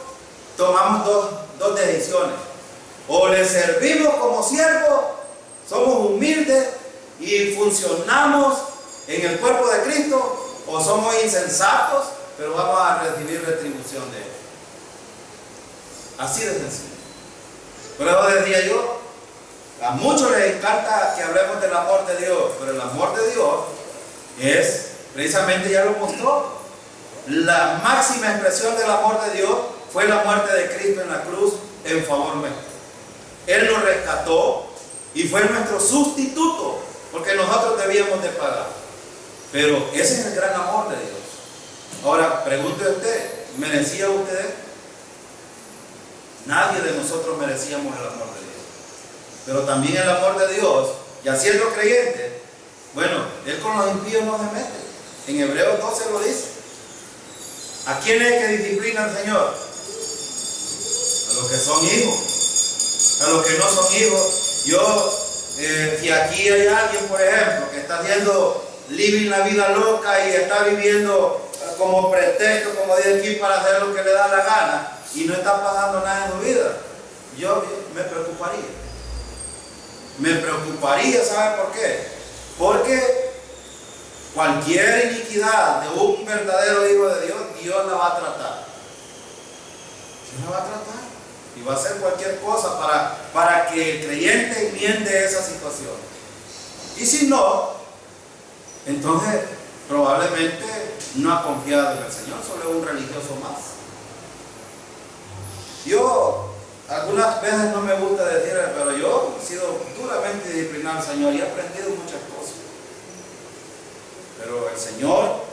tomamos dos decisiones. O le servimos como siervos, somos humildes y funcionamos en el cuerpo de Cristo, o somos insensatos, pero vamos a recibir retribución de Él. Así de sencillo. Por eso decía yo, a muchos les encanta que hablemos del amor de Dios, pero el amor de Dios es, precisamente ya lo mostró, la máxima expresión del amor de Dios fue la muerte de Cristo en la cruz en favor nuestro. Él nos rescató y fue nuestro sustituto, porque nosotros debíamos de pagar. Pero ese es el gran amor de Dios. Ahora, pregunte usted, ¿merecía usted? Nadie de nosotros merecíamos el amor de Dios. Pero también el amor de Dios, ya siendo creyente, bueno, Él con los impíos no se mete. En Hebreos 12 lo dice. ¿A quién es que disciplina el Señor? A los que son hijos. A los que no son hijos. Si aquí hay alguien, por ejemplo, que está haciendo living la vida loca y está viviendo como pretexto, como dice aquí, para hacer lo que le da la gana y no está pasando nada en su vida, yo me preocuparía. Me preocuparía, ¿sabe por qué? Porque cualquier iniquidad de un verdadero hijo de Dios, Dios la va a tratar. Dios la va a tratar. Y va a hacer cualquier cosa para que el creyente enmiende esa situación. Y si no, entonces probablemente no ha confiado en el Señor, solo es un religioso más. Yo algunas veces no me gusta decir, pero yo he sido duramente disciplinado al Señor y he aprendido muchas cosas. Pero el Señor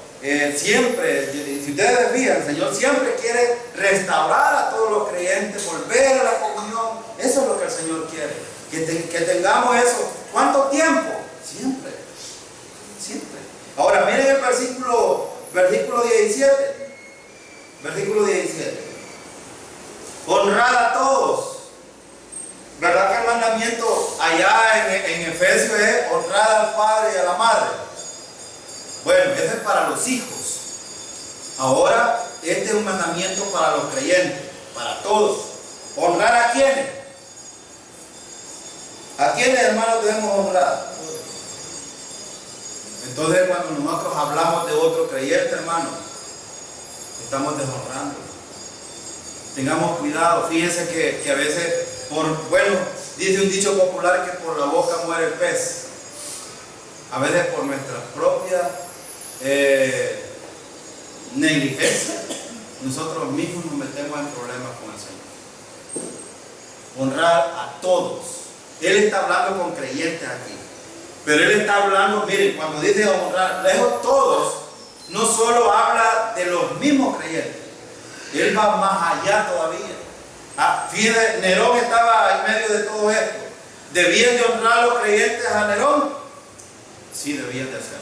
siempre, si ustedes se fijan, el Señor siempre quiere restaurar a todos los creyentes, volver a la comunión. Eso es lo que el Señor quiere, que tengamos eso. ¿Cuánto tiempo? Siempre, siempre. Ahora miren el versículo 17. Versículo 17. Honrad a todos. ¿Verdad que el mandamiento allá en Efesios es honrar al padre y a la madre? Bueno, ese es para los hijos. Ahora, este es un mandamiento para los creyentes, para todos. ¿Honrar a quiénes? ¿A quiénes, hermanos, debemos honrar? Entonces, cuando nosotros hablamos de otro creyente, hermano, estamos deshonrando. Tengamos cuidado. Fíjense que a veces, dice un dicho popular que por la boca muere el pez. A veces por nuestras propias negligencia, nosotros mismos nos metemos en problemas con el Señor. Honrar a todos. Él está hablando con creyentes aquí. Pero Él está hablando, miren, cuando dice honrar, lejos todos, no solo habla de los mismos creyentes. Él va más allá todavía. Fíjense, Nerón estaba en medio de todo esto. ¿Debían de honrar a los creyentes a Nerón? Sí, debían de hacerlo.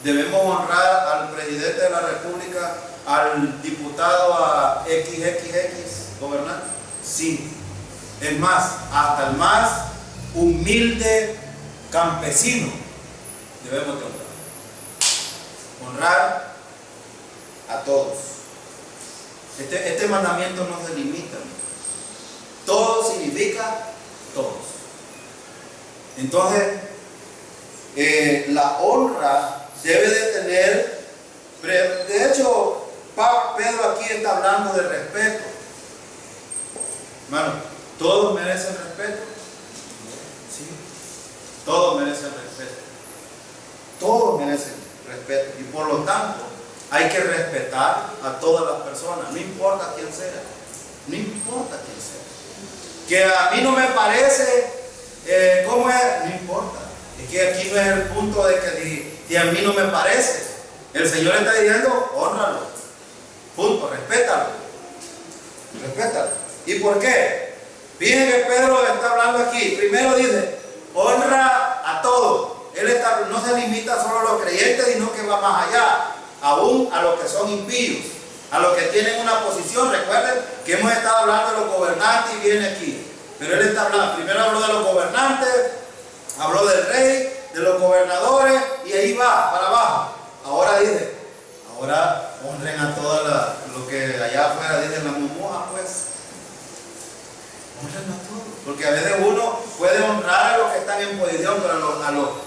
Debemos honrar al presidente de la República, al diputado, a XXX gobernante. Sí. Es más, hasta el más humilde campesino debemos de honrar. Honrar a todos. Este mandamiento no se limita. Todo significa todos. Entonces, la honra debe de tener, de hecho, Pedro aquí está hablando de respeto. Hermano, ¿todos merecen respeto? Sí. Todos merecen respeto. Todos merecen respeto. Y por lo tanto, hay que respetar a todas las personas, no importa quién sea. No importa quién sea. Que a mí no me parece, ¿cómo es? No importa. Es que aquí no es el punto de que si a mí no me parece. El Señor está diciendo, hónralo. Punto, respétalo. Respétalo. ¿Y por qué? Fíjense que Pedro está hablando aquí. Primero dice, honra a todos. Él no se limita solo a los creyentes, sino que va más allá. Aún a los que son impíos, a los que tienen una posición. Recuerden que hemos estado hablando de los gobernantes y viene aquí. Pero él está hablando, primero habló de los gobernantes, habló del rey, de los gobernadores, y ahí va, para abajo. Ahora dice, ahora honren a todos los que allá afuera dicen la mumuja, pues. Honren a todos. Porque a veces uno puede honrar a los que están en posición, pero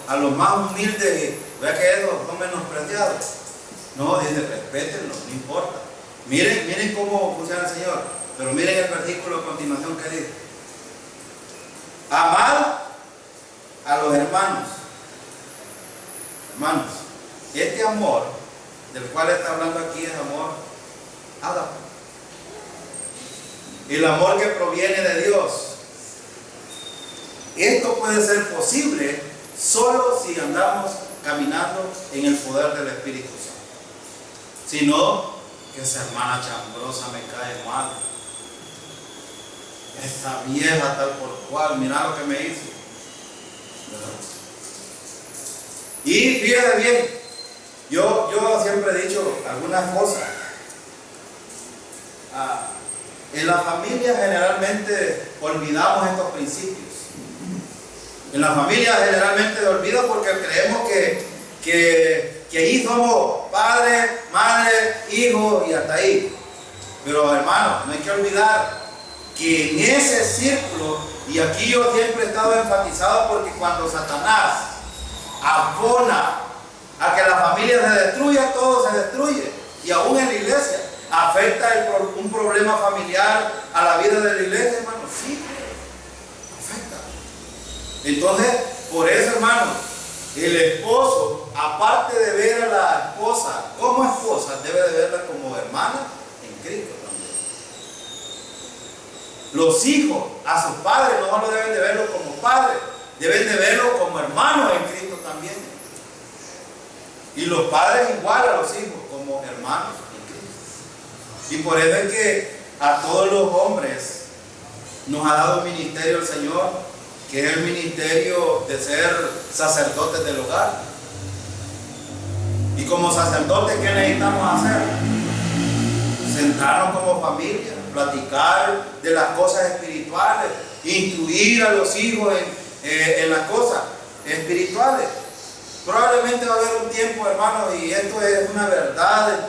a los más humildes, vea que esos son menospreciados. No, dice, respétenlo, no importa. Miren cómo funciona el Señor. Pero miren el versículo a continuación que dice. Amar a los hermanos. Hermanos, este amor del cual está hablando aquí es amor ágape. El amor que proviene de Dios. Esto puede ser posible solo si andamos caminando en el poder del Espíritu Santo. Si no, que esa hermana chambrosa me cae mal. Esa vieja tal por cual, mira lo que me hizo. ¿Verdad? Y fíjate bien, yo siempre he dicho algunas cosas. En la familia generalmente olvidamos estos principios. En la familia generalmente olvidamos porque creemos que ahí somos padre, madre, hijo y hasta ahí. Pero hermano, no hay que olvidar que en ese círculo, y aquí yo siempre he estado enfatizado porque cuando Satanás abona a que la familia se destruya, todo se destruye. Y aún en la iglesia afecta un problema familiar a la vida de la iglesia, hermano. Sí, afecta. Entonces, por eso, hermano, el esposo, aparte de ver a la esposa como esposa, debe de verla como hermana en Cristo también. Los hijos a sus padres no solo deben de verlo como padres, deben de verlo como hermanos en Cristo también. Y los padres igual a los hijos como hermanos en Cristo. Y por eso es que a todos los hombres nos ha dado un ministerio el Señor, que es el ministerio de ser sacerdotes del hogar. Y como sacerdotes, ¿qué necesitamos hacer? Sentarnos como familia, platicar de las cosas espirituales, instruir a los hijos en las cosas espirituales. Probablemente va a haber un tiempo, hermano, y esto es una verdad,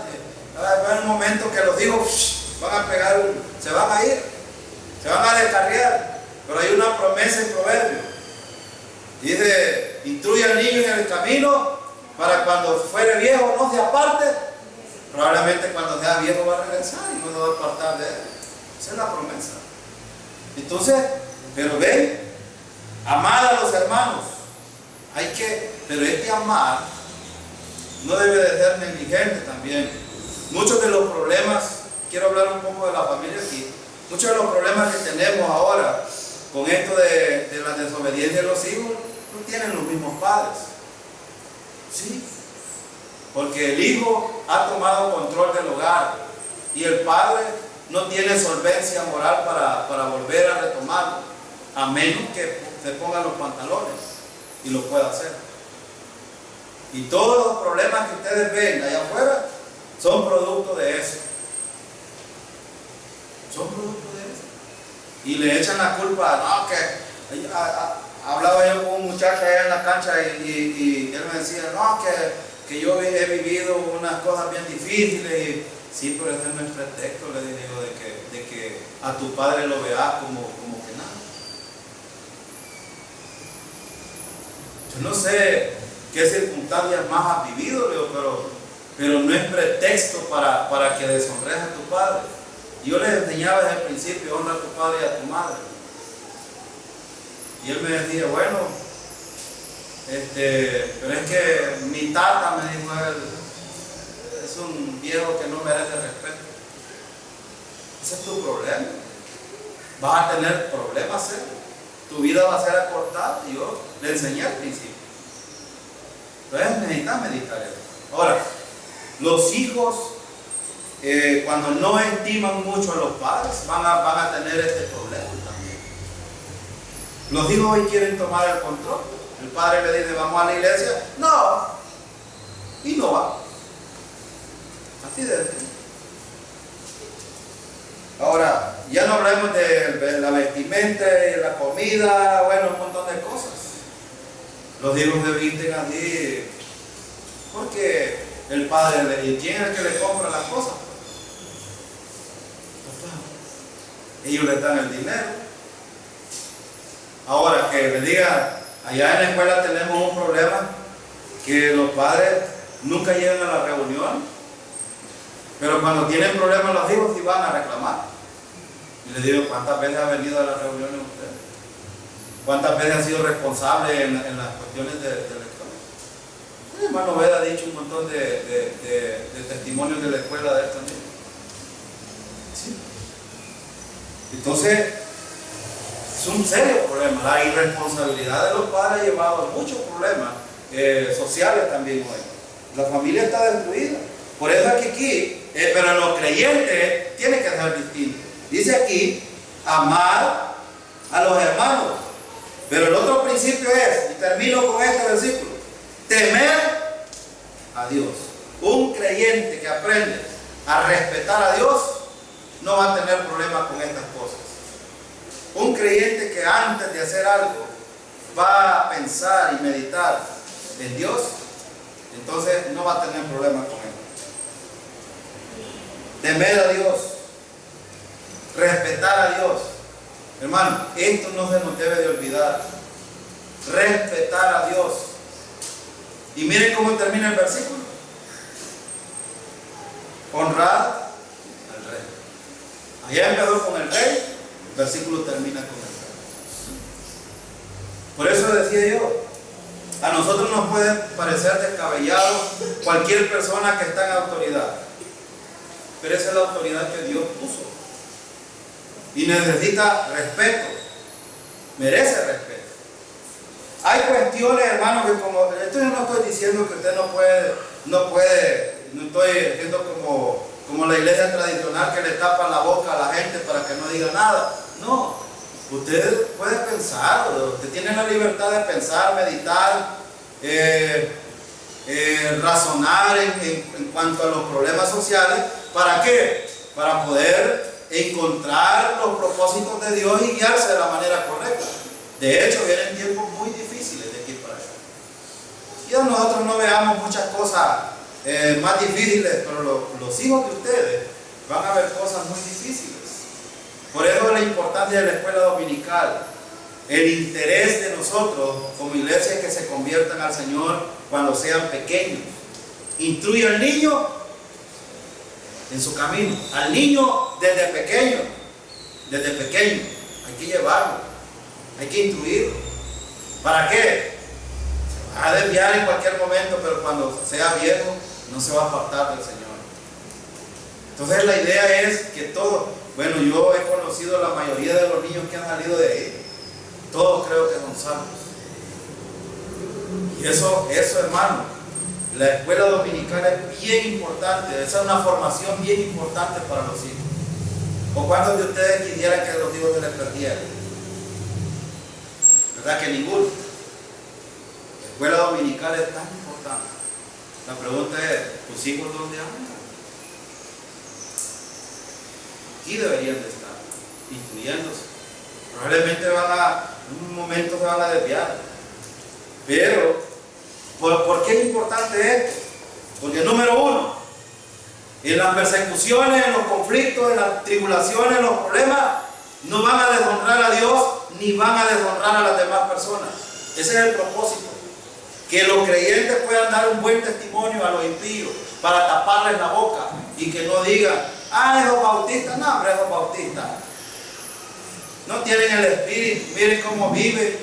va a haber un momento que los hijos van a pegar, se van a ir, se van a descarriar. Pero hay una promesa en Proverbios. Dice, instruye al niño en el camino para cuando fuere viejo no se aparte. Probablemente cuando sea viejo va a regresar y no se va a apartar de él. Esa es la promesa. Entonces, pero ven, amar a los hermanos. Pero este amar no debe de ser negligente también. Muchos de los problemas, quiero hablar un poco de la familia aquí, muchos de los problemas que tenemos ahora con esto de la desobediencia de los hijos, no tienen los mismos padres. Sí, porque el hijo ha tomado control del hogar y el padre no tiene solvencia moral para volver a retomarlo, a menos que se pongan los pantalones y lo pueda hacer. Y todos los problemas que ustedes ven allá afuera son producto de eso. Son producto de eso. Y le echan la culpa, no, que hablaba yo con un muchacho allá en la cancha y él me decía, no, que yo he vivido unas cosas bien difíciles. Y, sí, pero ese no es pretexto, le digo, de que a tu padre lo veas como que nada. Yo no sé qué circunstancias más has vivido, Leo, pero no es pretexto para que deshonres a tu padre. Yo les enseñaba desde el principio, honra a tu padre y a tu madre. Y él me decía, bueno, pero es que mi tata, me dijo él, es un viejo que no merece respeto. Ese es tu problema. Vas a tener problemas serios. Tu vida va a ser acortada. Y yo le enseñé al principio. Entonces necesitas meditar eso. Ahora, los hijos, cuando no estiman mucho a los padres, van a tener este problema también. Los hijos hoy quieren tomar el control. El padre le dice, vamos a la iglesia. No. Y no va. Así de decir. Ahora, ya no hablemos de la vestimenta y la comida, bueno, un montón de cosas. Los hijos se visten así porque el padre le dice, ¿quién es el que le compra las cosas? Ellos le dan el dinero. Ahora, que le diga, allá en la escuela tenemos un problema, que los padres nunca llegan a la reunión, pero cuando tienen problemas los hijos sí van a reclamar. Y les digo, ¿cuántas veces ha venido a las reuniones usted? ¿Cuántas veces ha sido responsable en las cuestiones de la escuela? El hermano Veda ha dicho un montón de testimonios de la escuela de él también. ¿Sí? Entonces, es un serio problema. La irresponsabilidad de los padres ha llevado a muchos problemas sociales también hoy. La familia está destruida. Por eso es que aquí, pero en los creyentes tiene que ser distinto. Dice aquí, amar a los hermanos. Pero el otro principio es, y termino con este versículo, temer a Dios. Un creyente que aprende a respetar a Dios no va a tener problemas con estas cosas. Un creyente que antes de hacer algo va a pensar y meditar en Dios, entonces no va a tener problemas con él. Temer a Dios, respetar a Dios. Hermano, esto no se nos debe de olvidar. Respetar a Dios. Y miren cómo termina el versículo. Honrar al rey. Allá empezó con el rey, el versículo termina con el rey. Por eso decía yo, a nosotros nos puede parecer descabellado cualquier persona que está en autoridad, pero esa es la autoridad que Dios puso y necesita respeto, merece respeto. Hay cuestiones, hermanos, que como esto yo no estoy diciendo que usted no estoy diciendo como la iglesia tradicional que le tapa la boca a la gente para que no diga nada. No, usted puede pensar, usted tiene la libertad de pensar, meditar, razonar en cuanto a los problemas sociales. ¿Para qué? Para poder encontrar los propósitos de Dios y guiarse de la manera correcta. De hecho, vienen tiempos muy difíciles de aquí para allá. Quizás nosotros no veamos muchas cosas más difíciles, pero los hijos de ustedes van a ver cosas muy difíciles. Por eso la importancia de la escuela dominical, el interés de nosotros como iglesia es que se conviertan al Señor cuando sean pequeños. Instruye al niño en su camino, al niño desde pequeño, hay que llevarlo, hay que instruirlo. ¿Para qué? Va a desviar en cualquier momento, pero cuando sea viejo no se va a apartar del Señor. Entonces la idea es que todos, bueno, yo he conocido la mayoría de los niños que han salido de ahí, todos creo que son salvos. Y eso hermano, la escuela dominical es bien importante, esa es una formación bien importante para los hijos. ¿O cuántos de ustedes quisieran que los hijos se les perdieran? ¿Verdad que ninguno? La escuela dominical es tan importante. La pregunta es, ¿tus hijos dónde andan? Aquí deberían de estar, instruyéndose. Probablemente en un momento se van a desviar. Pero, ¿por qué es importante esto? Porque número uno, en las persecuciones, en los conflictos, en las tribulaciones, en los problemas, no van a deshonrar a Dios ni van a deshonrar a las demás personas. Ese es el propósito. Que los creyentes puedan dar un buen testimonio a los impíos para taparles la boca y que no digan, esos bautistas, no, hombre, esos bautistas no tienen el espíritu, miren cómo viven,